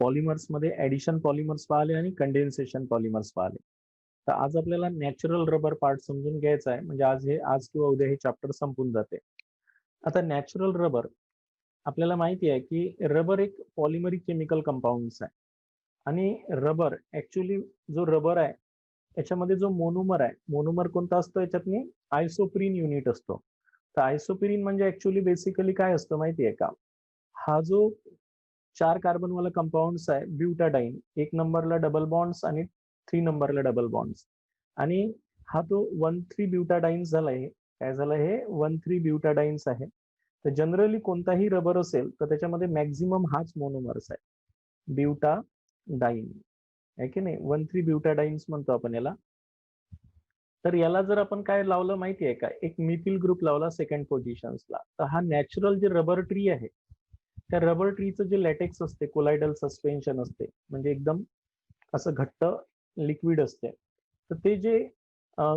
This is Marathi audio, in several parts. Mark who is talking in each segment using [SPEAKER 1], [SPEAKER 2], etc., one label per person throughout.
[SPEAKER 1] पॉलिमर्स मध्ये ऍडिशन पॉलिमर्स पाहिले आणि कंडेन्सेशन पॉलिमर्स पाहिले. तर आज आपल्याला नॅचरल रबर पार्ट समजून घ्यायचा आहे, म्हणजे आज किंवा उद्या हे चॅप्टर संपून जाते. आता नॅचरल रबर आपल्याला माहिती आहे की रबर एक पॉलिमरिक केमिकल कंपाऊंड्स आहे आणि रबर ऍक्च्युली जो रबर आहे याच्यामध्ये जो मोनोमर आहे, मोनोमर कोणता असतो याच्यात आयसोप्रीन युनिट असतो. तर आयसोप्रीन म्हणजे ऍक्च्युली बेसिकली काय असतं माहिती आहे का? हा जो 4 कार्बन वाला कंपाऊंड्स आहे ब्युटाडाइन, 1 नंबरला डबल बॉन्ड्स आणि 3 नंबरला डबल बॉन्ड्स, आणि हा तो 1,3 ब्युटाडाइन्स झाला. हे काय झालं? हे 1,3 ब्युटाडाइन्स आहे. तर जनरली कोणताही रबर असेल तर त्याच्यामध्ये मॅक्झिमम हाच मोनोमर्स आहे, ब्युटाडाइन, आहे की नाही? 1,3 ब्युटाडाइन्स म्हणतो आपण याला. तर याला जर आपण काय लावलं माहिती आहे का? एक मिथिल ग्रुप लावला सेकंड पोझिशन्सला, तर हा नॅचरल जे रबर ट्री आहे त्या रबर ट्रीचं जे लॅटेक्स असते, कोलायडल सस्पेन्शन असते, म्हणजे एकदम असं घट्ट लिक्विड असते. तर ते जे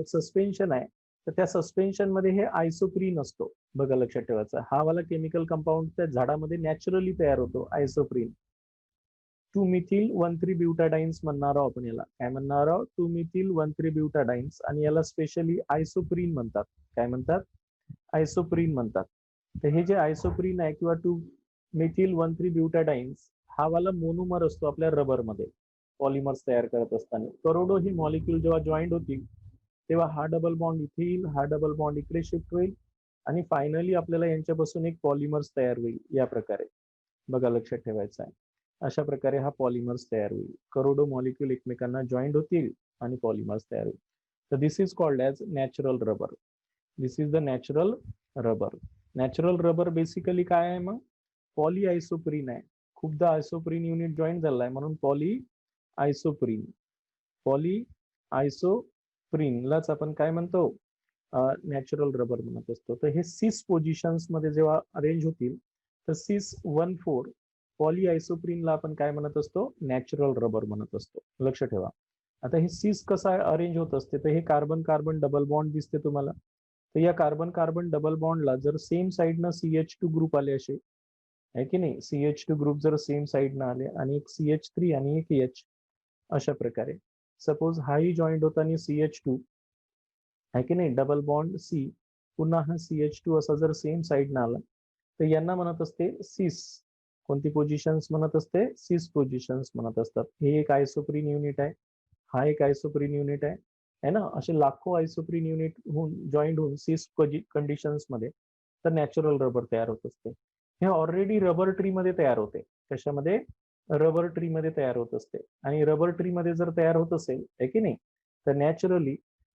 [SPEAKER 1] सस्पेन्शन आहे तर त्या सस्पेन्शन मध्ये हे आयसोप्रीन असतो. बघा, लक्षात ठेवायचं, हा वाला केमिकल कंपाऊंड त्या झाडामध्ये नॅचरली तयार होतो, आयसोप्रीन. 2 मिथिल 1,3 ब्युटाडाइन्स म्हणणार आहोत आपण याला. काय म्हणणार आहोत? 2 मिथिल 1,3 ब्युटाडाइन्स, आणि याला स्पेशली आयसोप्रीन म्हणतात. काय म्हणतात? आयसोप्रीन म्हणतात. तर हे जे आयसोप्रीन आहे किंवा 2 मिथिल 1,3 ब्युटाडाइन्स, हा वाला मोनोमर असतो आपल्या रबरमध्ये पॉलिमर्स तयार करत असताना. करोडो ही मॉलिक्यूल जेव्हा जॉईंट होतील तेव्हा हा डबल बॉन्ड इथे येईल, हा डबल बॉन्ड इकडे शिफ्ट होईल, आणि फायनली आपल्याला यांच्यापासून एक पॉलिमर्स तयार होईल या प्रकारे. बघा, लक्षात ठेवायचं आहे. अशा प्रकारे हा पॉलिमर्स तयार होईल. करोडो मॉलिक्यूल एकमेकांना जॉईंट होतील आणि पॉलिमर्स तयार होईल. तर this is called as natural rubber. This is the natural rubber. Natural rubber basically काय आहे मग? पॉली आयसोप्रीन आहे. खूपदा आयसोप्रीन युनिट जॉईन झालाय म्हणून पॉली आयसोप्रीन. पॉली आयसोप्रीनलाच आपण काय म्हणतो? नॅचरल रबर म्हणत असतो. तर हे 6 पोझिशन्स मध्ये जेव्हा अरेंज होतील तर 614 पॉली आयसोप्रीनला आपण काय म्हणत असतो? नॅचरल रबर म्हणत असतो. लक्ष ठेवा. आता हे 6 कसं अरेंज होत असते? तर हे कार्बन कार्बन डबल बॉन्ड दिसते तुम्हाला. तर या कार्बन कार्बन डबल बॉन्डला जर सेम साइडनं CH2 ग्रुप आले असे, आहे की नाही? CH2 ग्रुप जर सेम साइडनं आले आणि एक CH3 आणि एक H, अशा प्रकारे सपोज हाही जॉईंट होता आणि CH2, आहे की नाही? डबल बॉन्ड C, पुन्हा हा CH2 असा जर सेम साइडनं आला तर यांना म्हणत असते सिस. कोणती पोझिशन्स म्हणत असते? सिस पोझिशन्स म्हणत असतात. हे एक आयसोप्रीन युनिट आहे, हा एक आयसोप्रीन युनिट आहे ना? असे लाखो आयसोप्रीन युनिट होऊन जॉईंट होऊन सिस कंडिशन्स मध्ये तर नॅचरल रबर तयार होत असते. हे ऑलरेडी रबर ट्री मध्ये तयार होते. कशामध्ये? रबर ट्री मध्ये तयार होत असते. आणि रबर ट्री मध्ये जर तयार होत असेल, आहे की नाही, तर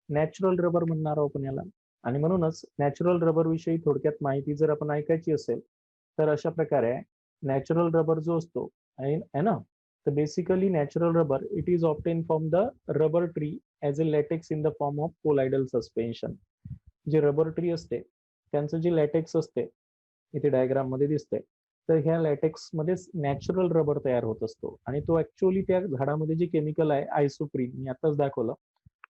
[SPEAKER 1] नॅचरल रबर म्हणणार आहोत आपण याला. आणि म्हणूनच नॅचरल रबर विषयी थोडक्यात माहिती जर आपण ऐकायची असेल तर अशा प्रकारे नॅचरल रबर जो असतो आहे ना, तर basically natural rubber it is obtain from the rubber tree as a latex in the form of colloidal suspension. जे रबर ट्री असते त्यांचं जे लॅटेक्स असते इथे डायग्राम मध्ये दिसतंय, तर ह्या लॅटेक्स मध्ये नॅचरल रबर तयार होत असतो. आणि तो ऍक्च्युअली त्या झाडामध्ये जे केमिकल आहे आयसोप्रीन, मी आताच दाखवलं,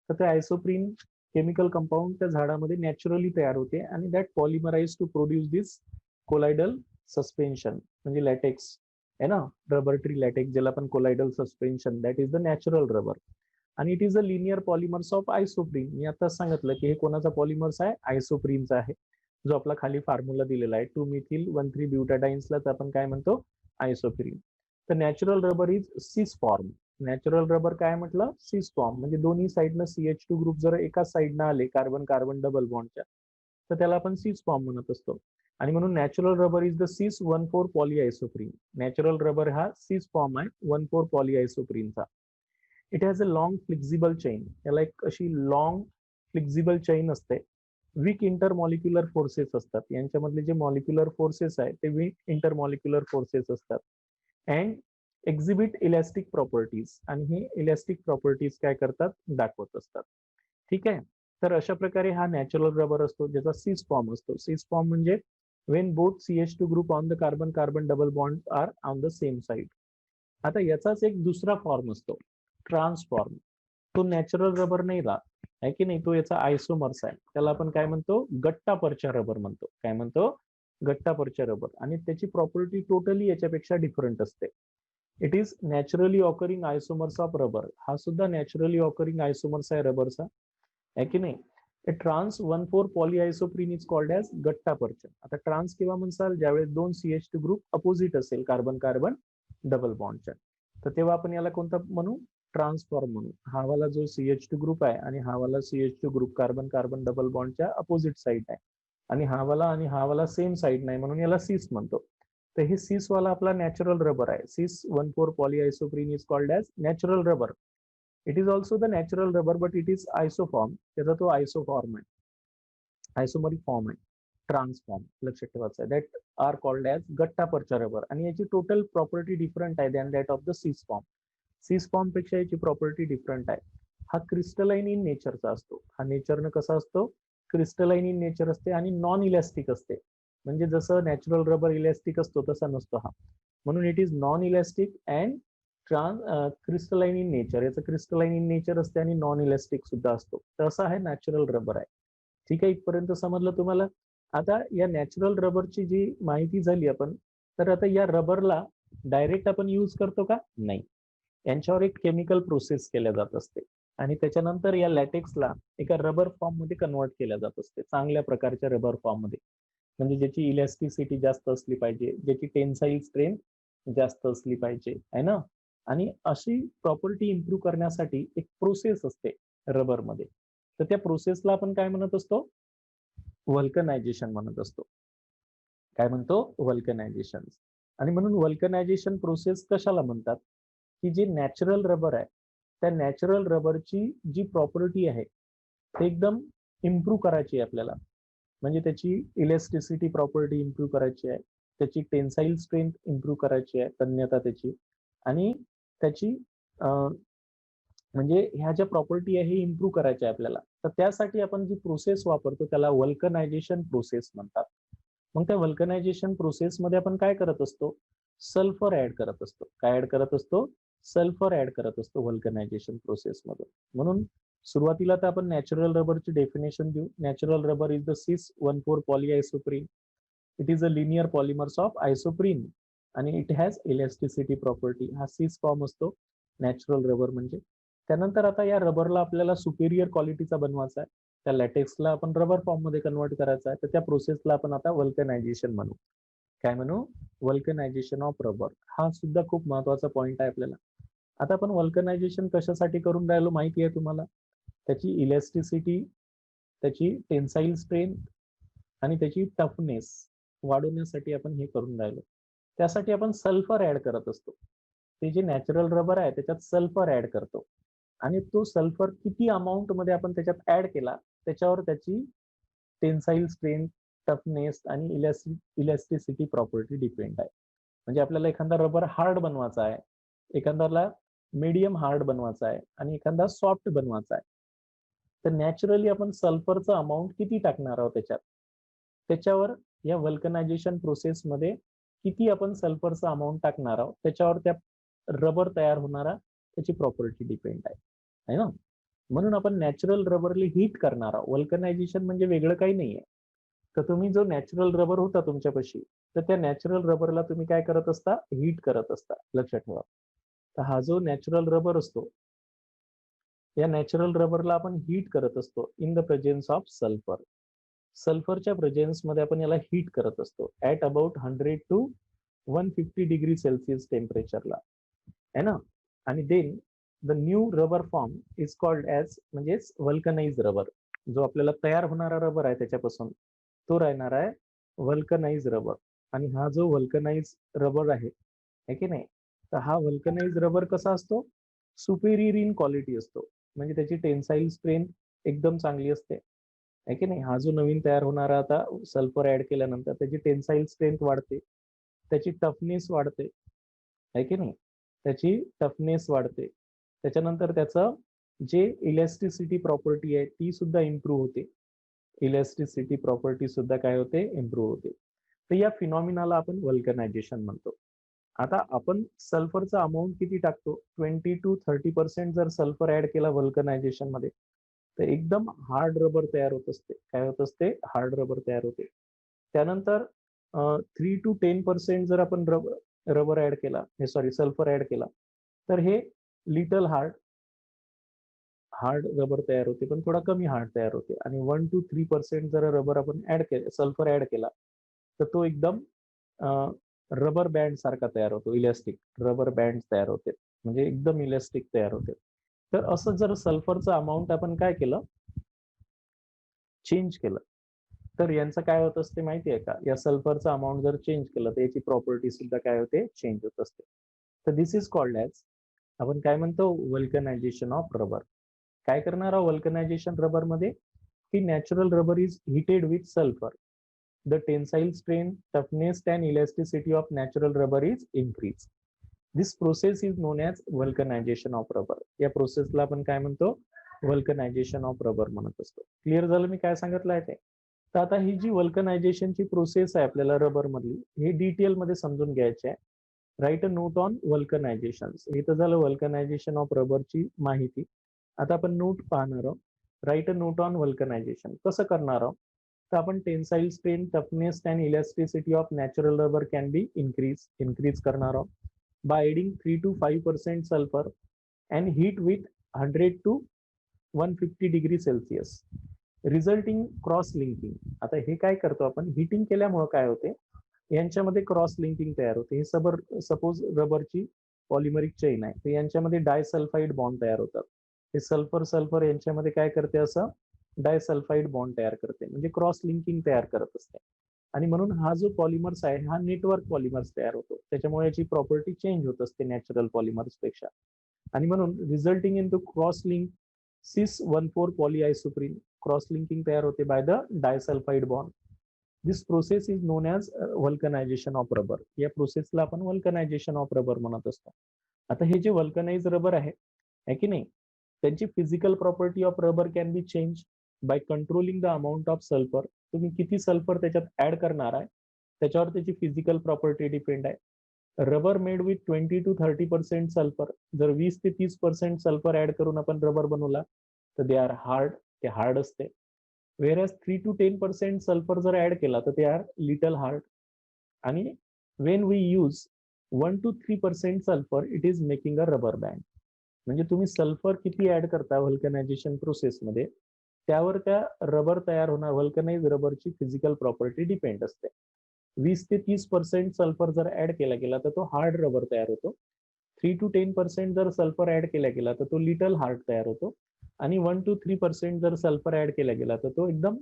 [SPEAKER 1] तर ते आयसोप्रीन केमिकल कंपाऊंड त्या झाडामध्ये नॅचरली तयार होते आणि that polymerise to produce this colloidal suspension, म्हणजे लॅटेक्स आहे ना, रबर ट्री लॅटेक्स ज्याला आपण colloidal suspension, that is the natural rubber. आणि it is a linear polymers of isoprene. मी आताच सांगितलं की हे कोणाचा पॉलिमर्स आहे? आयसोप्रीनचा आहे, जो आपला खाली फॉर्म्युला दिलेला आहे. 2 मिथिल 1,3 ब्युटाडाइन्सलाच आपण काय म्हणतो? आयसोप्रीन. तर natural rubber is cis form. Natural rubber काय म्हटलं? सिस फॉर्म, म्हणजे दोन्ही साईडनं CH2 ग्रुप जर एकाच साईडनं आले कार्बन कार्बन डबल बॉन्डच्या तर त्याला आपण सिस फॉर्म म्हणत असतो. आणि म्हणून natural rubber is the cis 1,4 poly आयसोप्रीन. Natural rubber हा सिस फॉर्म आहे 1,4 पॉली आयसोप्रीनचा. It has a long flexible chain. याला एक अशी लॉंग फ्लेक्झिबल चेन असते. वीक इंटरमॉलिक्युलर फोर्सेस असतात. यांच्यामधले जे मॉलिक्युलर फोर्सेस आहे ते वीक इंटरमॉलिक्युलर फोर्सेस असतात. अँड एक्झिबिट इलॅस्टिक प्रॉपर्टीज, आणि हे इलॅस्टिक प्रॉपर्टीज काय करतात? दाखवत असतात. ठीक आहे. तर अशा प्रकारे हा नॅचरल रबर असतो ज्याचा सिस फॉर्म असतो. सिस फॉर्म म्हणजे when both CH2 group on the carbon carbon double bond are on the same side. आता याचाच एक दुसरा फॉर्म असतो, ट्रान्सफॉर्म. तो नॅचरल रबर नाही राहत, आहे की नाही? तो याचा आयसोमर्स आहे. त्याला आपण काय म्हणतो? गट्टापरच्या रबर म्हणतो. काय म्हणतो? गट्टापरच्या रबर. आणि त्याची प्रॉपर्टी टोटली याच्यापेक्षा डिफरंट असते. It is naturally occurring आयसोमर्स of rubber. हा सुद्धा नॅचरली ऑकरिंग आयसोमर्स आहे रबरचा, आहे की नाही. Trans 1,4 polyisoprene is called as guttapercha. आता ट्रान्स केव्हा म्हणसाल, ज्यावेळेस दोन CH2 ग्रुप अपोजिट असेल कार्बन कार्बन डबल बॉन्डच्या, तर तेव्हा आपण याला कोणता म्हणू, ट्रान्सफॉर्म म्हणू. हा वाला जो CH2 ग्रुप आहे आणि हा वाला CH2 group carbon carbon double बॉन्डच्या अपोजिट साईड आहे, आणि हा वाला सेम साईड नाही, म्हणून याला सिस म्हणतो. तर हे सिस वाला आपला नॅचरल रबर आहे. Cis 1,4 polyisoprene is called as natural rubber. It is also the natural rubber, but it is isoform. त्याचा तो आयसोफॉर्म आहे, आयसोमरिक फॉर्म आहे, ट्रान्सफॉर्म लक्षात ठेवायचं आहे. That are called as guttapercha rubber. आणि याची टोटल प्रॉपर्टी डिफरंट आहे than that of the cis form. Cis form पेक्षा याची प्रॉपर्टी डिफरंट आहे. हा क्रिस्टलाइन इन नेचरचा असतो. हा नेचरनं कसा असतो, क्रिस्टलाइन इन नेचर असते आणि नॉन इलॅस्टिक असते. म्हणजे जसं नॅचरल रबर इलॅस्टिक असतो तसा नसतो हा, म्हणून it is non elastic and crystalline in nature. याचं क्रिस्टलाइन इन नेचर असते आणि नॉन इलॅस्टिक सुद्धा असतो. तसा हे नॅचरल रबर आहे. ठीक आहे, इथपर्यंत समजलं तुम्हाला. आता या नॅचरल रबरची जी माहिती झाली आपण, तर आता या रबरला डायरेक्ट आपण यूज करतो का, नाही. यांच्यावर एक केमिकल प्रोसेस केल्या जात असते आणि त्याच्यानंतर या लॅटेक्सला एका रबर फॉर्म मध्ये कन्वर्ट केल्या जात असते, चांगल्या प्रकारच्या रबर फॉर्म मध्ये. म्हणजे ज्याची इलॅस्टिसिटी जास्त असली पाहिजे, ज्याची टेन्साईल स्ट्रेंथ जास्त असली पाहिजे, आहे ना. आणि अशी प्रॉपर्टी इम्प्रूव्ह करण्यासाठी एक प्रोसेस असते रबरमध्ये. तर त्या प्रोसेसला आपण काय म्हणत असतो, व्हल्कनायझेशन म्हणत असतो. काय म्हणतो, व्हल्कनायझेशन. आणि म्हणून व्हल्कनायझेशन प्रोसेस कशाला म्हणतात, की जे नॅचरल रबर आहे त्या नॅचरल रबरची जी प्रॉपर्टी आहे ते एकदम इम्प्रूव्ह करायची आहे आपल्याला. म्हणजे त्याची इलेस्टिसिटी प्रॉपर्टी इम्प्रूव्ह करायची आहे, त्याची टेन्साईल स्ट्रेंथ इम्प्रूव्ह करायची आहे, तन्यता त्याची, आणि त्याची म्हणजे ह्या ज्या प्रॉपर्टी आहे हे इम्प्रूव्ह करायचे आहे आपल्याला. तर त्यासाठी आपण जी प्रोसेस वापरतो त्याला व्हल्कनायझेशन प्रोसेस म्हणतात. मग त्या व्हल्कनायझेशन प्रोसेसमध्ये आपण काय करत असतो, सल्फर ऍड करत असतो. काय ऍड करत असतो, सल्फर ऍड करत असतो व्हल्कनायझेशन प्रोसेसमध्ये. म्हणून सुरुवातीला तर आपण नॅचरल रबरची डेफिनेशन देऊ. Natural rubber is the cis 1,4 polyisoprene. It is a linear polymers of isoprene आणि इट हॅज इलॅस्टिसिटी प्रॉपर्टी. हा सिस फॉर्म असतो नॅचरल रबर म्हणजे. त्यानंतर आता या रबरला आपल्याला सुपेरियर क्वालिटीचा बनवायचा आहे, त्या लॅटेक्सला आपण रबर फॉर्म मध्ये कन्वर्ट करायचा आहे. तर त्या प्रोसेसला आपण आता व्हल्कनायझेशन म्हणू. काय म्हणू, व्हल्कनायझेशन ऑफ रबर. हा सुद्धा खूप महत्वाचा पॉइंट आहे आपल्याला. आता आपण व्हल्कनायझेशन कशासाठी करून राहिलो माहिती आहे तुम्हाला, त्याची इलॅस्टिसिटी, त्याची टेन्साईल स्ट्रेंथ आणि त्याची टफनेस वाढवण्यासाठी आपण हे करून राहिलो. त्यासाठी आपण सल्फर ऍड करत असतो. ते जे नॅचरल रबर आहे त्याच्यात सल्फर ऍड करतो आणि तो सल्फर किती अमाऊंट मध्ये आपण त्याच्यात ऍड केला त्याच्यावर त्याची टेन्साईल स्ट्रेंथ, टफनेस आणि इलॅस्टिसिटी प्रॉपर्टी डिपेंड आहे. म्हणजे आपल्याला एखादा रबर हार्ड बनवायचा आहे, एखाद्याला मीडियम हार्ड बनवायचा आहे आणि एखादा सॉफ्ट बनवायचा आहे. तर नॅचरली आपण सल्फरचं अमाऊंट किती टाकणार आहोत त्याच्यावर या व्हल्कनायझेशन प्रोसेसमध्ये किती आपण सल्फरचं अमाऊंट टाकणार आहोत त्याच्यावर त्या रबर तयार होणारा त्याची प्रॉपर्टी डिपेंड आहे ना. म्हणून आपण नॅचरल रबरला हीट करणार आहोत. व्हल्कनायझेशन म्हणजे वेगळं काही नाहीये. तर तुम्ही जो नॅचरल रबर होता तुमच्यापाशी, तर त्या नॅचरल रबरला तुम्ही काय करत असता, हीट करत असता, लक्षात ठेवा. तर हा जो नॅचरल रबर असतो, या नॅचरल रबरला आपण हीट करत असतो in the presence of sulphur. सल्फरच्या प्रेझेन्समध्ये आपण याला हीट करत असतो at about 100 to 150 degree Celsius टेम्परेचरला, है ना. आणि then the new rubber form is called as म्हणजेच व्हल्कनाइज रबर. जो आपल्याला तयार होणारा रबर आहे त्याच्यापासून तो राहणार आहे व्हल्कनाइज रबर. आणि हा जो व्हल्कनाइज रबर आहे की नाही, तर हा व्हल्कनाइज रबर कसा असतो, सुपेरियर इन क्वालिटी असतो. म्हणजे त्याची टेन्साईल स्ट्रेंथ एकदम चांगली असते, आहे की नाही. हा जो नवीन तयार होणारा आता सल्फर ऍड केल्यानंतर त्याची टेन्साईल स्ट्रेंथ वाढते, त्याची टफनेस वाढते, आहे की नाही. त्याची टफनेस वाढते. त्याच्यानंतर त्याचं जे इलॅस्टिसिटी प्रॉपर्टी आहे ती सुद्धा इम्प्रूव्ह होते. इलॅस्टिसिटी प्रॉपर्टी सुद्धा काय होते, इम्प्रूव्ह होते. तर या फिनॉमिनाला आपण व्हल्कनायझेशन म्हणतो. आता आपण सल्फरचा अमाऊंट किती टाकतो, 20 to 30% जर सल्फर ऍड केला व्हल्कनायझेशन मध्ये तर एकदम हार्ड रबर तयार होत असते. काय होत असते, हार्ड रबर तयार होते. त्यानंतर 3 to 10% जर आपण रबर ऍड केला, हे सॉरी सल्फर ऍड केला, तर हे लिटल हार्ड रबर तयार होते, पण थोडा कमी हार्ड तयार होते. आणि 1 to 3% जर रबर आपण ऍड केलं, सल्फर ऍड केला, तर तो एकदम रबर बँड सारखा तयार होतो, इलॅस्टिक रबर बँड तयार होते, म्हणजे एकदम इलॅस्टिक तयार होते. तर असं जर सल्फरचं अमाऊंट आपण काय केलं, चेंज केलं, तर यांचं काय होत असते माहिती आहे का, या सल्फरचं अमाऊंट जर चेंज केलं तर याची प्रॉपर्टी सुद्धा काय होते, चेंज होत असते. तर दिस इज कॉल्ड ॲज, आपण काय म्हणतो, वल्कनायझेशन ऑफ रबर. काय करणार आहोत वल्कनायझेशन रबर मध्ये, की natural rubber is heated with sulphur, the tensile strength, toughness and elasticity of natural rubber is increase. This process is known as vulcanisation of rubber. या प्रोसेसला आपण काय म्हणतो, वल्कनायझेशन ऑफ रबर म्हणत असतो. क्लिअर झालं मी काय सांगितलं आहे ते. तर आता ही जी वल्कनायझेशनची प्रोसेस आहे आपल्याला रबर मधली, हे डिटेल मध्ये समजून घ्यायची आहे. Write a note on vulcanisation. हे तर झालं वल्कनायझेशन ऑफ रबरची माहिती. आता आपण नोट पाहणार आहोत. राईट अ नोट ऑन वल्कनायझेशन कसं करणार आहोत, तर आपण tensile strength, toughness and elasticity of natural rubber can be increase करणार आहोत by adding 3 to 5% sulfur and heat with 100 to 150 degree Celsius, resulting cross linking. आता हे काय करतो आपण, हिटिंग केल्यामुळे काय होते, यांच्यामध्ये क्रॉस लिंकिंग तयार होते. हे सपोज रबरची पॉलिमरिक चेन आहे, तर यांच्यामध्ये डायसल्फाइड बॉन्ड तयार होतात. हे सल्फर सल्फर यांच्यामध्ये काय करते, असं डायसल्फाइड बॉन्ड तयार करते, म्हणजे क्रॉस लिंकिंग तयार करत असते. आणि म्हणून हा जो पॉलिमर्स आहे, हा नेटवर्क पॉलिमर्स तयार होतो. त्याच्यामुळे याची प्रॉपर्टी चेंज होत असते नॅचरल पॉलिमर्स पेक्षा. आणि म्हणून resulting in to cross link cis 1,4 polyisoprene, cross linking तयार होते by the disulphide bond. This process is known as vulcanisation of rubber. या प्रोसेसला आपण वल्कनायझेशन ऑफ रबर म्हणत असतो. आता हे जे वल्कनाइज रबर आहे की नाही, त्यांची physical property of rubber can be change by controlling the amount of sulphur. तुम्ही किती सल्फर त्याच्यात ऍड करणार आहे, त्याच्यावर त्याची फिजिकल प्रॉपर्टी डिपेंड आहे. Rubber made with 20 to 30% sulphur, जर 20 ते 30% सल्फर ऍड करून आपण रबर बनवला, तर दे आर हार्ड, ते हार्ड असते. वेरॅज 3 to 10% सल्फर जर ऍड केला, तर ते आर लिटल हार्ड. आणि when we use 1 to 3% sulphur, it is making a rubber band. म्हणजे तुम्ही सल्फर किती ऍड करता व्हल्कनायझेशन प्रोसेसमध्ये, त्यावर त्या रबर तयार होणार, व्हल्कनाइज रबरची फिजिकल प्रॉपर्टी डिपेंड असते. 20 ते 30% सल्फर जर ऍड केला गेला, तर तो हार्ड रबर तयार होतो. 3 to 10% जर सल्फर ऍड केला गेला, तर तो लिटल हार्ड तयार होतो. आणि 1 to 3% जर सल्फर ऍड केला गेला, तर तो एकदम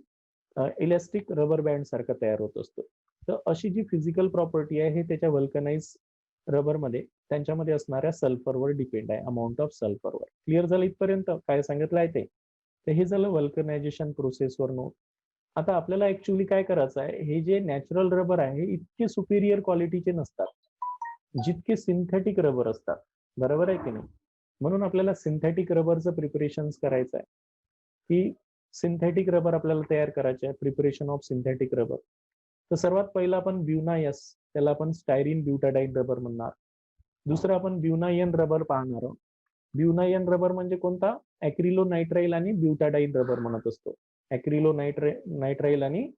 [SPEAKER 1] इलॅस्टिक रबर बँड सारखा तयार होत असतो. तर अशी जी फिजिकल प्रॉपर्टी आहे, हे त्याच्या व्हल्कनाइज रबरमध्ये त्यांच्यामध्ये असणाऱ्या सल्फरवर डिपेंड आहे, अमाऊंट ऑफ सल्फरवर. क्लिअर झालं इथपर्यंत काय सांगितलं आहे ते. तर हे झालं व्हल्कनायझेशन प्रोसेसवर नोट. आता आपल्याला ऍक्च्युअली काय करायचं आहे, हे जे नॅचरल रबर आहे, हे इतके सुपिरियर क्वालिटीचे नसतात जितके सिंथेटिक रबर असतात. बरोबर आहे की नाही. म्हणून आपल्याला सिंथेटिक रबरचं प्रिपरेशन करायचं आहे, की सिंथेटिक रबर आपल्याला तयार करायचे आहे, प्रिपरेशन ऑफ सिंथेटिक रबर. तर सर्वात पहिला आपण ब्युनायस, त्याला आपण स्टायरीन ब्युटाडाईन रबर म्हणणार. दुसरं आपण ब्युनायन रबर पाहणार आहोत. ब्युनायन रबर म्हणजे कोणता, ऍक्रिलोनाइट्राइल आणि ब्युटाडाईन रबर म्हणत असतो. ऍक्रिलोनाइट्राइल आणि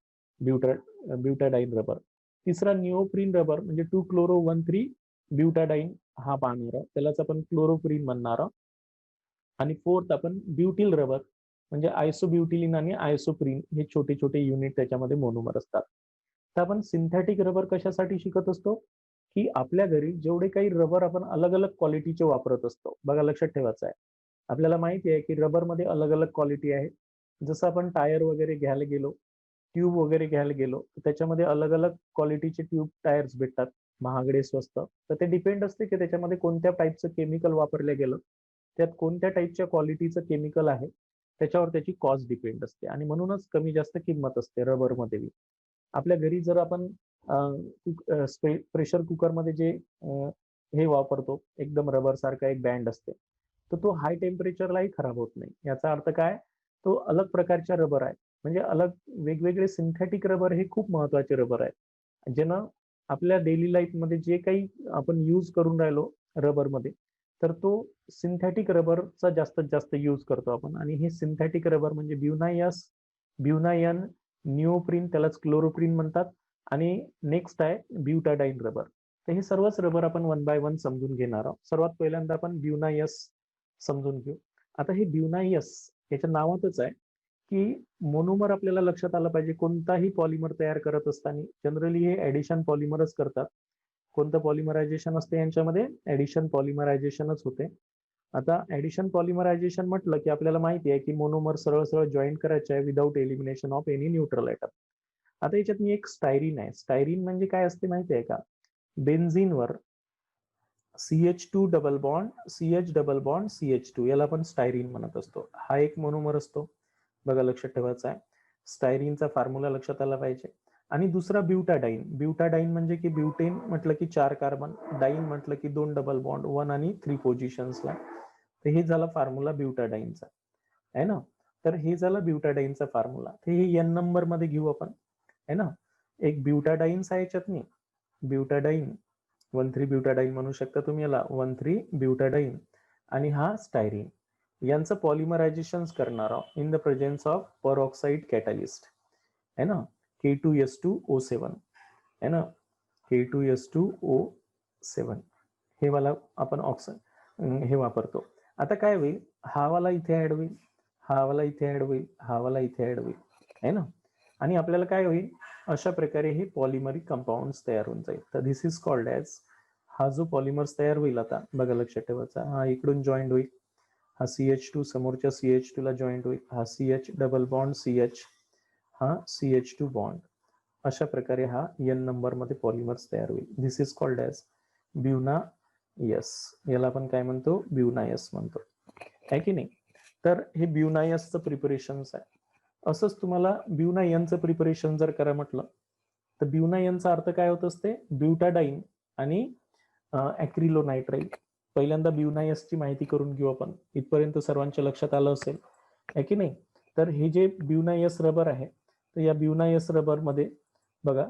[SPEAKER 1] ब्युटाडाईन रबर. तिसरा निओप्रीन रबर म्हणजे 2-chloro-1,3 ब्युटाडाईन, हा पाहणार आहोत, त्यालाच आपण क्लोरोप्रीन म्हणणार आहोत. आणि फोर्थ आपण ब्युटिल रबर, म्हणजे आयसोब्युटिलिन आणि आयसोप्रीन, हे छोटे छोटे युनिट त्याच्यामध्ये मोनोमर असतात. तर आपण सिंथेटिक रबर कशासाठी शिकत असतो, की आपल्या घरी जेवढे काही रबर आपण अलग अलग क्वालिटीचे वापरत असतो. बघा लक्षात ठेवायचं आहे, आपल्याला माहिती आहे की रबरमध्ये अलग अलग क्वालिटी आहे. जसं आपण टायर वगैरे घ्यायला गेलो, ट्यूब वगैरे घ्यायला गेलो, तर त्याच्यामध्ये अलग अलग क्वालिटीचे ट्यूब टायर्स भेटतात, महागडे स्वस्त. तर ते डिपेंड असते की त्याच्यामध्ये कोणत्या टाईपचं केमिकल वापरलं गेलं, त्यात कोणत्या टाईपच्या क्वालिटीचं केमिकल आहे, त्याच्यावर त्याची कॉस्ट डिपेंड असते. आणि म्हणूनच कमी जास्त किंमत असते रबरमध्ये. आपल्या घरी जर आपण प्रेशर कुकरमध्ये जे हे वापरतो, एकदम रबर सारखा एक बँड असते, तर तो हाय टेम्परेचरलाही खराब होत नाही. याचा अर्थ काय, तो अलग प्रकारचा रबर आहे. म्हणजे अलग वेगवेगळे सिंथेटिक रबर हे खूप महत्वाचे रबर आहेत, ज्यानं आपल्या डेली लाईफमध्ये जे काही आपण यूज करून राहिलो रबरमध्ये, तर तो सिंथेटिक रबरचा जास्तीत जास्त यूज करतो आपण. आणि हे सिंथेटिक रबर म्हणजे ब्युनायन, निओप्रीन, त्यालाच क्लोरोप्रीन म्हणतात. आणि नेक्स्ट आहे ब्युटाडाईन रबर. तर हे सर्वच रबर आपण वन बाय वन समजून घेणार आहोत. सर्वात पहिल्यांदा आपण ब्युना यस समजून घेऊ. आता हे ब्युना यस याच्या नावातच आहे की मोनोमर आपल्याला लक्षात आलं पाहिजे. कोणताही पॉलिमर तयार करत असताना जनरली हे ऍडिशन पॉलिमरच करतात. कोणतं पॉलिमरायझेशन असते यांच्यामध्ये? ऍडिशन पॉलिमरायझेशनच होते. आता ऍडिशन पॉलिमरायझेशन म्हटलं की आपल्याला माहिती आहे की मोनोमर सरळ सरळ जॉईन करायचे आहे without elimination of any neutral atom. आता याच्यात मी एक स्टायरीन आहे. स्टायरीन म्हणजे काय असते माहिती आहे का? बेन्झीनवर CH2 double bond CH double bond CH2 याला आपण स्टायरीन म्हणत असतो. हा एक मोनोमर असतो. बघा लक्षात ठेवायचा आहे. स्टायरीनचा फॉर्म्युला लक्षात आला पाहिजे. आणि दुसरा ब्युटाडाईन. ब्युटाडाईन म्हणजे की ब्युटेन म्हटलं की 4 कार्बन, डाईन म्हटलं की 2 डबल बॉन्ड 1 आणि 3 पोझिशन्सला. तर हे झालं फॉर्म्युला ब्युटाडाईनचा आहे ना. तर हे झालं ब्युटाडाईनचा फॉर्म्युला. तर हे एन नंबर मध्ये घेऊ आपण आहे ना. एक ब्युटाडाईन्स आहे याच्यात नाही. ब्युटाडाईन 1,3 ब्युटाडाईन म्हणू शकता तुम्ही याला. 1,3 ब्युटाडाईन आणि हा स्टायरीन यांचं पॉलिमरायझेशन करणार आहोत in the presence of peroxide catalyst है ना. K2S2O7 है ना. K2S2O7 हे वाला आपण ऑक्साईड हे वापरतो. आता काय होईल? हा वाला इथे ऍड होईल, हा वाला इथे ऍड होईल, हा वाला इथे ऍड होईल है ना. आणि आपल्याला काय होईल? अशा प्रकारे हे पॉलिमरिक कंपाऊंड्स तयार होऊन जाईल. तर दिस इज कॉल्ड ॲज, हा जो पॉलिमर्स तयार होईल आता बघा लक्षात ठेवायचा, हा इकडून जॉईंट होईल, हा CH2 समोरच्या CH2 ला जॉईंट होईल, हा CH डबल बॉन्ड CH, हा CH2 बॉन्ड. अशा प्रकारे हा एन नंबर मध्ये पॉलिमर्स तयार होईल. दिस इज कॉल्ड ॲज ब्युना यस. याला आपण काय म्हणतो? ब्युना यस म्हणतो आहे की नाही. तर हे ब्युना यसचं प्रिपरेशन्स आहे. असंच तुम्हाला ब्युना यनचं प्रिपरेशन जर करा म्हटलं तर ब्युना यनचा अर्थ काय होत असते? ब्युटाडाईन आणि ॲक्रिलोनाइट्राइल. पहिल्यांदा ब्युना यसची माहिती करून घेऊ आपण. इथपर्यंत सर्वांच्या लक्षात आलं असेल आहे की नाही. तर हे जे ब्युना यस रबर आहे, तर या ब्युना यस रबर मध्ये बघा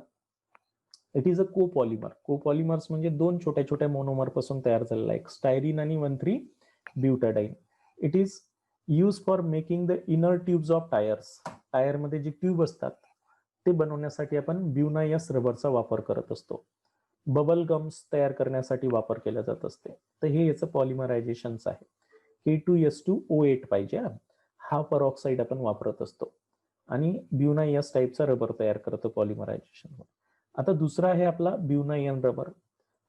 [SPEAKER 1] इट इज अ कोपॉलिमर. कोपॉलिमर्स म्हणजे दोन छोट्या छोट्या मोनोमर पासून तयार झालेला आहे, स्टायरीन आणि 1,3 butadiene. It is use for making the inner tubes of tyres. Tyre मध्ये जे ट्यूब असतात ते बनवण्यासाठी आपण ब्युना यस रबरचा वापर करत असतो. बबल गम्स तयार करण्यासाठी वापर केला जात असते. तर हे याचं पॉलिमरायझेशनच आहे. K2S2O8 पाहिजे. हा परऑक्साईड आपण वापरत असतो आणि ब्युना यस टाईपचा रबर तयार करतो पॉलिमरायझेशन. आता दुसरा आहे आपला ब्युनायन रबर.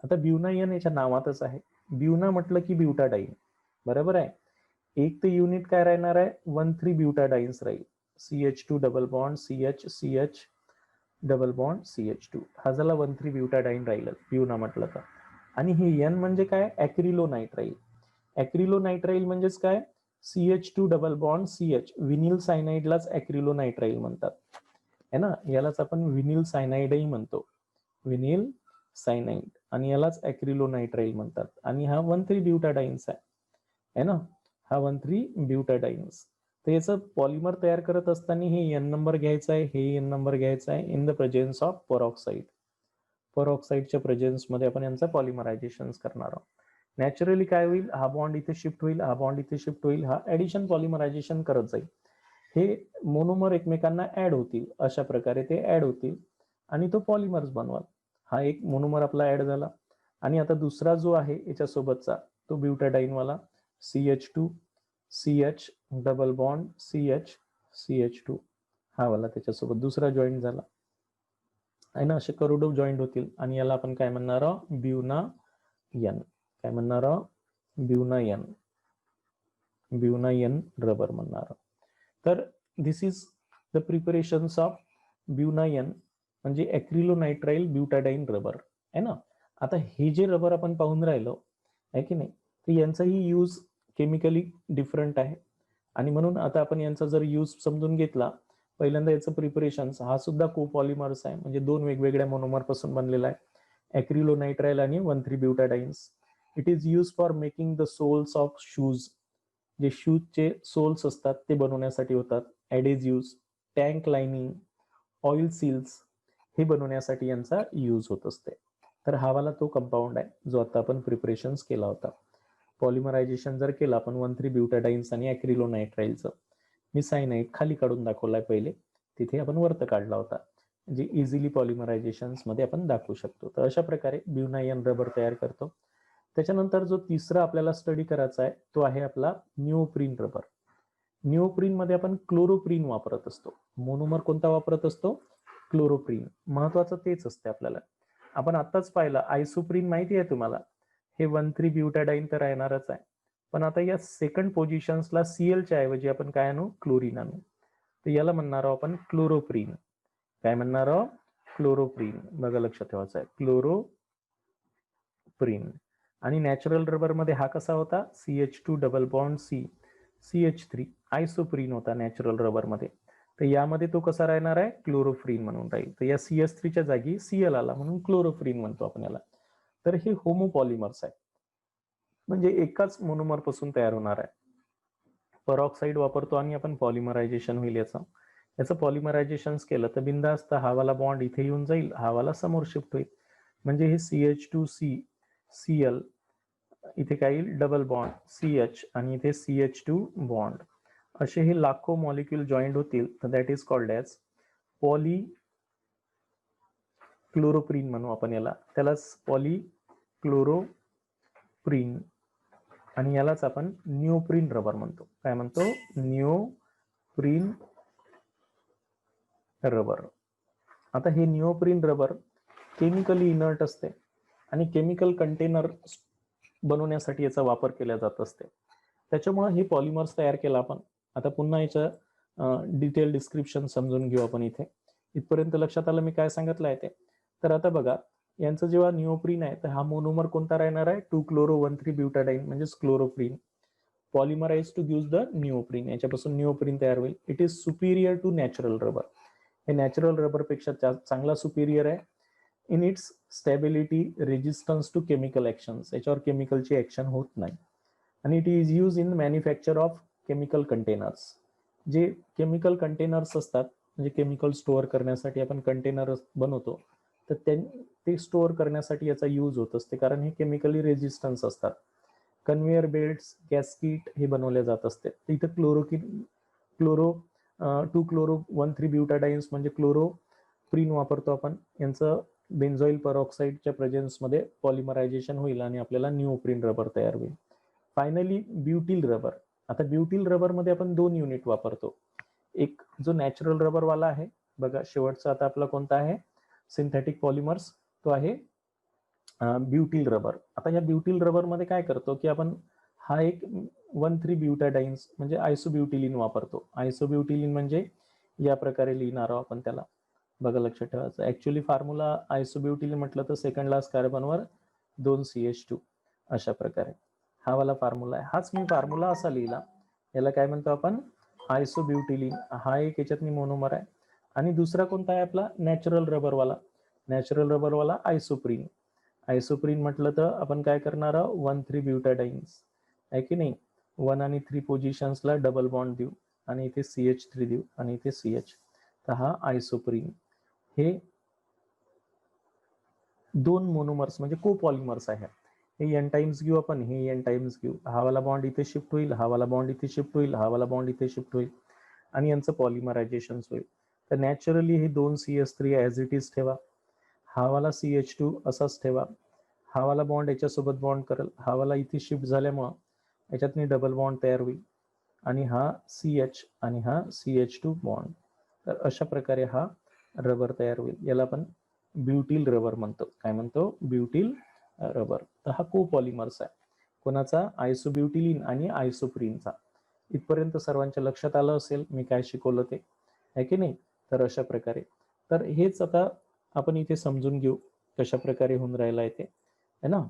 [SPEAKER 1] आता ब्युनायन याच्या नावातच आहे. ब्युना म्हटलं की ब्युटाडाईन, बरोबर आहे. एक तर युनिट काय राहणार आहे? 1,3 ब्युटाडाईन्स राहील. CH2 double bond CH CH double bond CH2. हा झाला 1,3 ब्युटाडाईन राहिलं ब्युना म्हटलं तर. आणि हे एन म्हणजे काय? ॲक्रिलोनाइट्राइल. ॲक्रिलोनाइट्राइल म्हणजेच काय? CH2 double bond CH. विनिल सायनाइडलाच ॲक्रिलोनाइट्राइल म्हणतात है ना. यालाच आपण विनिल सायनाइडही म्हणतो, विनिल सायनाइड. आणि यालाच ॲक्रिलोनाइट्राइल म्हणतात. आणि हा 1,3 ब्युटाडाईन्स आहे ना. हा 1,3 ब्युटाडाईन्स. तर याचं पॉलिमर तयार करत असताना हे एन नंबर घ्यायचा आहे, हे एन नंबर घ्यायचा आहे इन द प्रेझेन्स ऑफ परऑक्साईड. परऑक्साईडच्या प्रेझेन्समध्ये आपण यांचं पॉलिमरायझेशन करणार आहोत. नॅचरली काय होईल? हा बॉन्ड इथे शिफ्ट होईल, हा बॉन्ड इथे शिफ्ट होईल, हा ऍडिशन पॉलिमरायझेशन करत जाईल. हे मोनोमर एकमेकांना ऍड होतील, अशा प्रकारे ते ऍड होतील आणि तो पॉलिमर्स बनवाल. हा एक मोनोमर आपला ऍड झाला. आणि आता दुसरा जो आहे याच्यासोबतचा तो ब्युटाडाईन वाला CH2 CH double bond CH CH2 हा वाला त्याच्यासोबत दुसरा जॉईंट झाला आहे ना. असे करोडो जॉईंट होतील आणि याला आपण काय म्हणणार आहोत? ब्युनायन. काय म्हणणार आहोत? ब्युनायन. ब्युनायन रबर म्हणणार आहोत. तर this is the preparations of ब्युनायन म्हणजे ॲक्रिलोनाइट्राइल ब्युटाडाईन रबर आहे ना. आता हे जे रबर आपण पाहून राहिलो आहे की नाही, तर यांचाही यूज केमिकली डिफरंट आहे. आणि म्हणून आता आपण यांचा जर यूज समजून घेतला, पहिल्यांदा याचं प्रिपरेशन, हा सुद्धा कोपॉलिमर्स आहे म्हणजे दोन वेगवेगळ्या मोनोमर पासून बनलेला आहे, ॲक्रिलोनाइट्राइल आणि 1,3 butadienes. It is use for making the soles of shoes. जे शूजचे सोल्स असतात ते बनवण्यासाठी होतात. Adhesives, tank lining, oil seals हे बनवण्यासाठी यांचा यूज होत असते. तर हा वाला तो कंपाऊंड आहे जो आता आपण प्रिपरेशन केला होता. पॉलिमरायझेशन जर केलं आपण 1,3 ब्युटाडाईन्स आणि ॲक्रिलोनाइट्राइलचं. मी सायनाइड खाली काढून दाखवलाय पहिले, तिथे आपण वरत काढला होता. जे इझिली पॉलिमरायझेशन्स मध्ये आपण दाखवू शकतो. तर अशा प्रकारे ब्युनायन रबर तयार करतो. त्याच्यानंतर जो तिसरा आपल्याला स्टडी करायचा आहे तो आहे आपला निओप्रीन रबर. निओप्रीन मध्ये आपण क्लोरोप्रीन वापरत असतो. मोनोमर कोणता वापरत असतो? क्लोरोप्रीन. महत्वाचं तेच असते आपल्याला. आपण आताच पाहिलं आयसोप्रीन माहिती आहे तुम्हाला, हे 1,3 ब्युटाडाईन तर येणारच आहे. पण आता या सेकंड पोझिशन्सला सीएलच्या ऐवजी आपण काय आणू? क्लोरीन आणू. तर याला म्हणणार आहोत आपण क्लोरोप्रीन. काय म्हणणार आहोत? क्लोरोप्रीन. बघा लक्षात ठेवायचं आहे, क्लोरोप्रीन. आणि नॅचरल रबर मध्ये हा कसा होता? CH2 double bond C CH3 आयसोप्रीन होता नॅचरल रबर मध्ये. तर यामध्ये तो कसा राहणार आहे? क्लोरोफ्रीन म्हणून राहील. तर या CH3 च्या जागी Cl आला म्हणून क्लोरोफ्रीन म्हणतो आपण याला. तर हे होमोपॉलिमर्स आहे, म्हणजे एकाच मोनोमर पासून तयार होणार आहे. परऑक्साईड वापरतो आणि आपण पॉलिमरायझेशन होईल याचं. याचं पॉलिमरायझेशन केलं तर बिंदास्त हा वाला बॉन्ड इथे येऊन जाईल, हा वाला समोर शिफ्ट होईल. म्हणजे हे CH2C Cl इथे काय येईल? डबल बॉन्ड CH आणि इथे CH2 बॉन्ड. असे हे लाखो मॉलिक्यूल जॉईंट होतील. तर that is called as poly chloroprene म्हणू आपण याला. त्यालाच पॉली क्लोरोप्रीन. आणि यालाच आपण निओप्रीन रबर म्हणतो. काय म्हणतो? निओप्रीन रबर. आता हे निओप्रीन रबर केमिकली इनर्ट असते आणि केमिकल कंटेनर बनवण्यासाठी याचा वापर केला जात असते. त्याच्यामुळे हे पॉलिमर्स तयार केला आपण. आता पुन्हा याचं डिटेल डिस्क्रिप्शन समजून घेऊ आपण इथे. इथपर्यंत लक्षात आलं मी काय सांगितलं आहे ते? तर आता बघा, यांचं जेव्हा निओप्रीन आहे तर हा मोनोमर कोणता राहणार आहे? 2-chloro-1,3 ब्युटाडाईन म्हणजे chloroprene. Polymerise to give the neoprene. याच्यापासून निओप्रीन तयार होईल. It is superior to natural rubber. हे नॅचरल रबर पेक्षा चांगला सुपिरियर आहे. In its stability, resistance to chemical actions. याच्यावर केमिकलची ऍक्शन होत नाही. आणि it is use in manufacture of chemical containers. जे केमिकल कंटेनर्स असतात, म्हणजे केमिकल स्टोअर करण्यासाठी आपण कंटेनर बनवतो, तर ते स्टोअर करण्यासाठी याचा यूज होत असते, कारण हे केमिकली रेजिस्टन्स असतात. कन्व्हेअर बेल्ट्स, गॅस्किट हे बनवले जात असते. इथं क्लोरो 2-chloro-1,3 ब्युटाडाईन्स म्हणजे क्लोरोप्रीन वापरतो आपण. यांचं बेन्झॉइल परऑक्साईडच्या प्रेझेन्समध्ये पॉलिमरायझेशन होईल आणि आपल्याला निओप्रीन रबर तयार होईल. Finally butyl rubber. आता ब्युटिल रबर मध्ये आपण 2 युनिट वापरतो. एक जो नॅचरल रबर वाला आहे, बघा शेवटचा आता आपला कोणता आहे? सिंथेटिक पॉलिमर्स, तो आहे ब्युटिल रबर. आता या ब्युटिल रबर मध्ये काय करतो की आपण हा एक 1,3 ब्युटाडाईन्स म्हणजे आयसोब्युटिलिन वापरतो. आयसोब्युटिलिन म्हणजे या प्रकारे लिहिणार आहोत आपण त्याला. बघा लक्षात ठेवायचं. ऍक्च्युअली फॉर्म्युला आयसोब्युटिलिन म्हटलं तर सेकंड लास्ट कार्बनवर 2 CH2 अशा प्रकारे हा वाला फॉर्म्युला आहे. हाच मी फॉर्म्युला असा लिहिला. याला काय म्हणतो आपण? आयसोब्युटिलिन. हा एक याच्यात मोनोमर आहे. आणि दुसरा कोणता आहे आपला? नॅचरल रबरवाला. नॅचरल रबरवाला आयसोप्रीन. आयसोप्रीन म्हटलं तर आपण काय करणार आहोत? 1,3 ब्युटाडाईन्स आहे की नाही. 1 आणि 3 पोझिशन्सला डबल बॉन्ड देऊ आणि इथे CH3 देऊ आणि इथे CH. तर हा आयसोप्रीन. हे 2 मोनोमर्स म्हणजे कोपॉलिमर्स आहे. हे एन टाइम्स घेऊ आपण, हे एन टाइम्स घेऊ. हा वाला बॉन्ड इथे शिफ्ट होईल, हा वाला बॉन्ड इथे शिफ्ट होईल, हा वाला बॉन्ड इथे शिफ्ट होईल आणि यांचं पॉलिमरायझेशन होईल. तर नॅचरली हे 2 CH3 ॲज इट इज ठेवा. हा वाला CH2 असाच ठेवा. हा वाला बॉन्ड याच्यासोबत बॉन्ड करेल. हा वाला इथे शिफ्ट झाल्यामुळं याच्यातनी डबल बॉन्ड तयार होईल आणि हा CH आणि हा CH2 बॉन्ड. तर अशा प्रकारे हा रबर तयार होईल. याला आपण ब्युटिल रबर म्हणतो. काय म्हणतो? ब्युटिल रबर. तर हा कोपॉलिमर्स आहे. कोणाचा? आयसोब्युटिलिन आणि आयसोप्रीनचा. इथपर्यंत सर्वांच्या लक्षात आलं असेल मी काय शिकवलं ते, आहे की नाही? तर अशा प्रकारे. तर हेच आता आपण इथे समजून घेऊ कशा प्रकारे होऊन राहिलं आहे ते, है ना.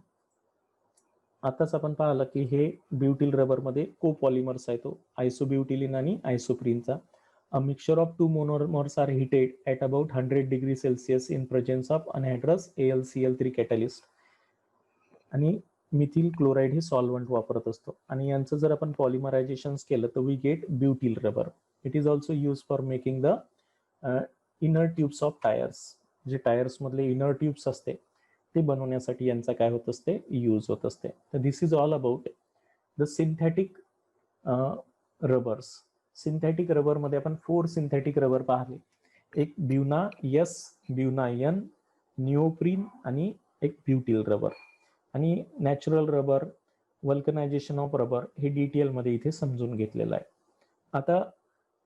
[SPEAKER 1] आताच आपण पाहिलं की हे ब्युटिल रबर मध्ये कोपॉलिमर्स आहे, तो आयसोब्युटिलिन आणि आयसोप्रीनचा. A mixture of two monomers are heated at about 100 degrees Celsius in presence of anhydrous AlCl3 catalyst. आणि मिथिल क्लोराइड हे सॉल्व्हंट वापरत असतो. आणि यांचं जर आपण पॉलिमरायझेशन केलं तर we get butyl rubber. It is also use for making the inner tubes of tyres. जे टायर्स मधले इनर ट्यूब्स असते ते बनवण्यासाठी यांचा काय होत असते? यूज होत असते. तर this is all about the synthetic rubbers. Synthetic rubber मध्ये आपण 4 सिंथेटिक रबर पाहिले. एक ब्युना यस, ब्युना एन, निओप्रीन आणि एक ब्युटिल रबर. आणि नॅचरल रबर, वल्कनायझेशन ऑफ रबर हे डिटेल मध्ये इथे समजून घेतलेलं आहे. आता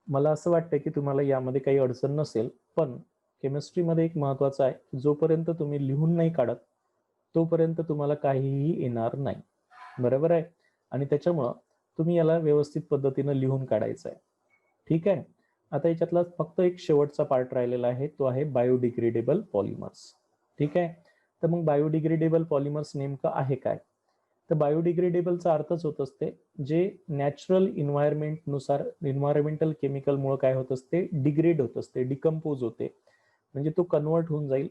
[SPEAKER 1] मला असं वाटतं की तुम्हाला यामध्ये काही अडचण नसेल, पण केमिस्ट्रीमध्ये एक महत्वाचं आहे, जोपर्यंत तुम्ही लिहून नाही काढत तोपर्यंत तुम्हाला काहीही येणार नाही, बरोबर आहे. आणि त्याच्यामुळं तुम्ही याला व्यवस्थित पद्धतीनं लिहून काढायचं आहे. ठीक आहे. आता याच्यातला फक्त एक शेवटचा पार्ट राहिलेला आहे, तो आहे बायोडिग्रेडेबल पॉलिमर्स. ठीक आहे. तर मग बायोडिग्रेडेबल पॉलिमर्स नेमकं आहे काय? तर बायोडिग्रेडेबलचा अर्थच होत असते जे नॅचरल इन्व्हायरमेंटनुसार, इन्व्हायरमेंटल केमिकलमुळे काय होत असते, डिग्रेड होत असते, डिकम्पोज होते, म्हणजे तो कन्वर्ट होऊन जाईल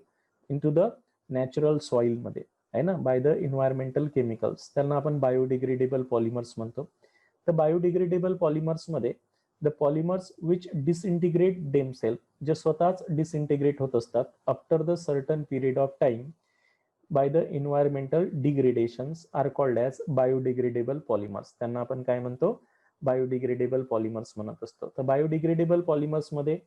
[SPEAKER 1] इनटू द नॅचरल सॉइल मध्ये, आहे ना, बाय द इन्व्हायरमेंटल केमिकल्स. त्यांना आपण बायोडिग्रेडेबल पॉलिमर्स म्हणतो. तर बायोडिग्रेडेबल पॉलिमर्स मध्ये the polymers which disintegrate themself, जे स्वतःच डिसइंटिग्रेट होत असतात after the certain period of time by the environmental degradations are called as biodegradable polymers. त्यांना आपण काय म्हणतो, बायोडिग्रेडेबल पॉलिमर्स म्हणत असतो. तर बायोडिग्रेडेबल पॉलिमर्स मध्ये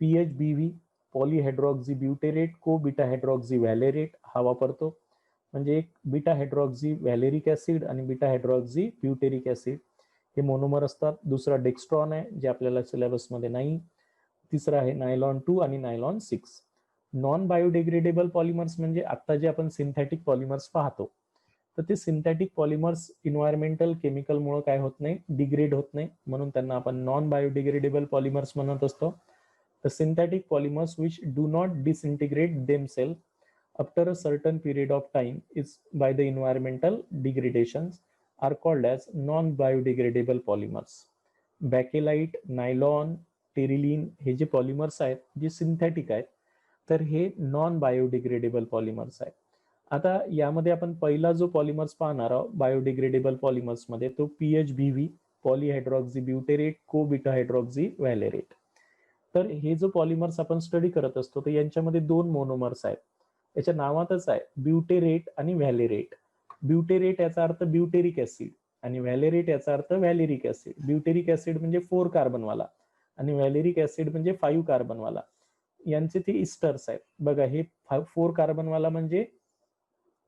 [SPEAKER 1] PHBV, polyhydroxy butyrate co beta hydroxy valerate हा वापरतो. म्हणजे एक बीटा हायड्रॉक्झी व्हॅलेरिक ऍसिड आणि बीटा हायड्रॉक्झी ब्युटेरिक ऍसिड हे मोनोमर असतात. दुसरा डेक्स्ट्रॉन आहे जे आपल्याला सिलेबसमध्ये नाही. तिसरा आहे नायलॉन 2 आणि नायलॉन 6. नॉन बायोडिग्रेडेबल पॉलिमर्स म्हणजे आता जे आपण सिंथेटिक पॉलिमर्स पाहतो, तर ते सिंथेटिक पॉलिमर्स इन्व्हायरमेंटल केमिकलमुळे काय होत नाही, डिग्रेड होत नाही, म्हणून त्यांना आपण नॉन बायोडिग्रेडेबल पॉलिमर्स म्हणत असतो. The synthetic polymers which do not disintegrate themselves after a certain period of time is by the environmental degradations are called as non-biodegradable polymers. Bakelite, nylon, terylene हे जे पॉलिमर्स आहेत जे सिंथेटिक आहेत, तर हे नॉन बायोडिग्रेडेबल पॉलिमर्स आहेत. आता यामध्ये आपण पहिला जो पॉलिमर्स पाहणार आहोत बायोडिग्रेडेबल पॉलिमर्स मध्ये, तो PHBV, polyhydroxy butyrate co beta hydroxy व्हॅलेरेट. तर हे जो पॉलिमर्स आपण स्टडी करत असतो तर यांच्यामध्ये दोन मोनोमर्स आहेत. याच्या नावातच आहे ब्युटेरेट आणि व्हॅलेरेट. ब्युटेरेट याचा अर्थ ब्युटेरिक ऍसिड आणि व्हॅलेरेट याचा अर्थ व्हॅलेरिक ऍसिड. ब्युटेरिक ऍसिड म्हणजे 4 कार्बनवाला आणि व्हॅलेरिक ऍसिड म्हणजे 5 कार्बनवाला. यांचे ते इस्टर्स आहेत बघा. हे 4 कार्बनवाला म्हणजे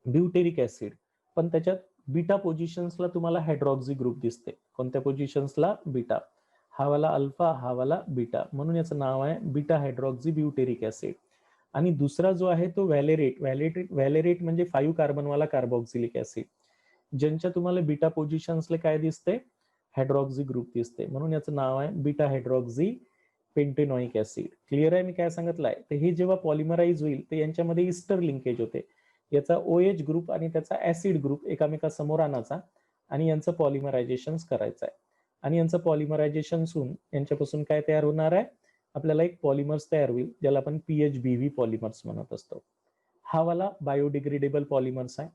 [SPEAKER 1] ब्युटेरिक ऍसिड, पण त्याच्यात बीटा पोझिशन्सला तुम्हाला हायड्रॉक्झी ग्रुप दिसते. कोणत्या पोझिशन्सला? बीटा. हा वाला अल्फा, हा वाला बीटा, म्हणून याचं नाव आहे बीटा हायड्रॉक्झी ब्युटेरिक ऍसिड. आणि दुसरा जो आहे तो व्हॅलेरेट. व्हॅलेरेट म्हणजे 5 कार्बनवाला कार्बोक्सिलिक ऍसिड, ज्यांच्या तुम्हाला बीटा पोझिशन्सला काय दिसते, हायड्रॉक्झी ग्रुप दिसते, म्हणून याचं नाव आहे बीटा हायड्रॉक्झी पेंटेनॉइक ऍसिड. क्लिअर आहे मी काय सांगितलंय? तर हे जेव्हा पॉलिमराइज होईल तर यांच्यामध्ये इस्टर लिंकेज होते. याचा OH ग्रुप आणि त्याचा ऍसिड ग्रुप एकामेकासमोर आणायचा आणि यांचं पॉलिमरायझेशन करायचं आहे. आणि यांचं पॉलिमरायझेशन होऊन यांच्यापासून काय तयार होणार आहे, आपल्याला एक पॉलिमर्स तयार होईल ज्याला आपण PHBV पॉलिमर्स म्हणत असतो. हा वाला बायोडिग्रेडेबल पॉलिमर्स आहे.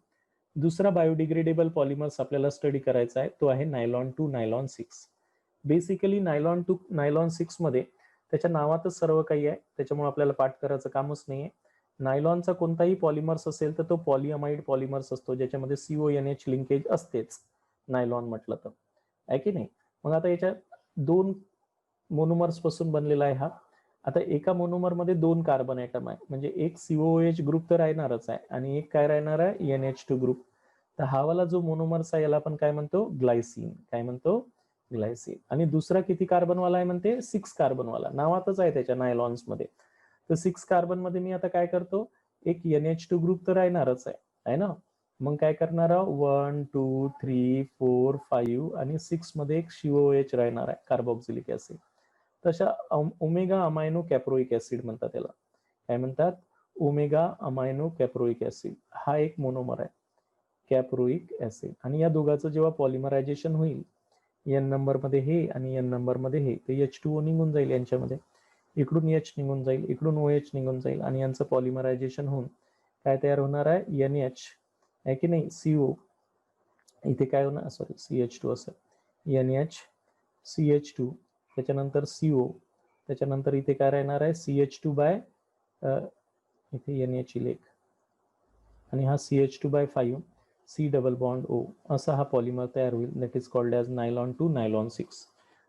[SPEAKER 1] दुसरा बायोडिग्रेडेबल पॉलिमर्स आपल्याला स्टडी करायचा आहे, तो आहे nylon 2 nylon 6. Basically nylon 2 nylon 6 मध्ये त्याच्या नावातच सर्व काही आहे, त्याच्यामुळे आपल्याला पाठ करायचं कामच नाहीये. नायलॉनचा कोणताही पॉलिमर्स असेल तर तो पॉलिअमाइड पॉलिमर्स असतो, ज्याच्यामध्ये CONH लिंकेज असतेच नायलॉन म्हटलं तर, आहे की नाही. मग आता याच्या दोन मोनोमर्स पासून बनलेला आहे हा. आता एका मोनोमर मध्ये 2 कार्बन ऍटम आहे, म्हणजे एक COOH ग्रुप तर राहणारच आहे आणि एक काय राहणार आहे, NH2 ग्रुप. तर हा वाला जो मोनोमर्स आहे याला आपण काय म्हणतो, ग्लायसिन. काय म्हणतो, ग्लायसिन. आणि दुसरा किती कार्बनवाला आहे म्हणते, 6 कार्बनवाला. नावातच आहे त्याच्या नायलॉन्स मध्ये. तर 6 कार्बन मध्ये मी आता काय करतो, एक NH2 ग्रुप तर राहणारच आहे ना. मग काय करणार आहोत, 1 2 3 4 5 आणि 6 मध्ये एक COOH राहणार आहे, कार्बोक्सिलिक ऍसिड. तशा ओमेगा अमायनो कॅप्रोइक ऍसिड म्हणतात त्याला. काय म्हणतात, ओमेगा अमायनो कॅप्रोइक ऍसिड. हा एक मोनोमर आहे, कॅप्रोइक ऍसिड. आणि या दोघांचं जेव्हा पॉलिमरायझेशन होईल, N नंबर मध्ये हे आणि N नंबर मध्ये हे, तर H2O निघून जाईल यांच्यामध्ये. इकडून H निघून जाईल, इकडून OH निघून जाईल आणि यांचं पॉलिमरायझेशन होऊन काय तयार होणार आहे, NH आहे की नाही, CO. इथे काय होणार, सॉरी CH2 असेल, NH CH2, त्याच्यानंतर CO, त्याच्यानंतर इथे काय राहणार आहे, CH2 बाय इथे NH लेख आणि हा CH2 by 5 C double bond O, असा हा पॉलिमर तयार होईल. That is called as nylon 2 nylon 6.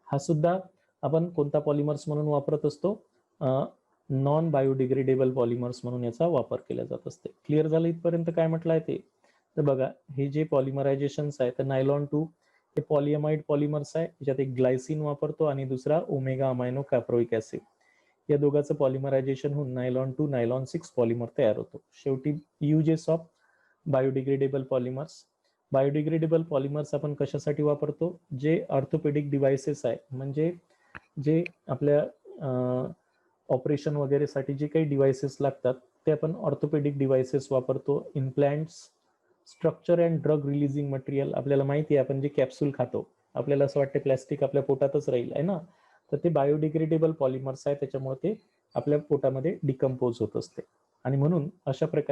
[SPEAKER 1] हा सुद्धा आपण कोणता पॉलिमर्स म्हणून वापरत असतो, नॉन बायोडिग्रेडेबल पॉलिमर्स म्हणून याचा वापर केला जात असते. क्लिअर झालं इथपर्यंत काय म्हटलं आहे ते? तर बघा, हे जे पॉलिमरायझेशन्स आहे तर नायलॉन 2 हे पॉलिएमाइड पॉलिमर्स आहे. याच्यात एक ग्लायसिन वापरतो आणि दुसरा ओमेगा अमायनो कॅप्रोइक ऍसिड. या दोघांचं पॉलिमरायझेशन होऊन नायलॉन 2 नायलॉन 6 पॉलिमर तयार होतो. शेवटी uses of biodegradable polymers. Biodegradable polymers आपण कशासाठी वापरतो? जे ऑर्थोपेडिक डिव्हाइसेस आहे, म्हणजे जे आपल्या ऑपरेशन वगैरेसाठी जे काही डिव्हाइसेस लागतात ते आपण ऑर्थोपेडिक डिव्हाइसेस वापरतो. Implants, structure and drug releasing material. आपल्याला माहिती आहे आपण जे कॅप्सूल खातो, आपल्याला असं वाटतं प्लॅस्टिक आपल्या पोटातच राहील आहे ना, तर ते बायोडिग्रेडेबल पॉलिमर्स आहे, त्याच्यामुळे ते आपल्या पोटामध्ये डिकम्पोज होत असते. आणि म्हणून अशा प्रकारे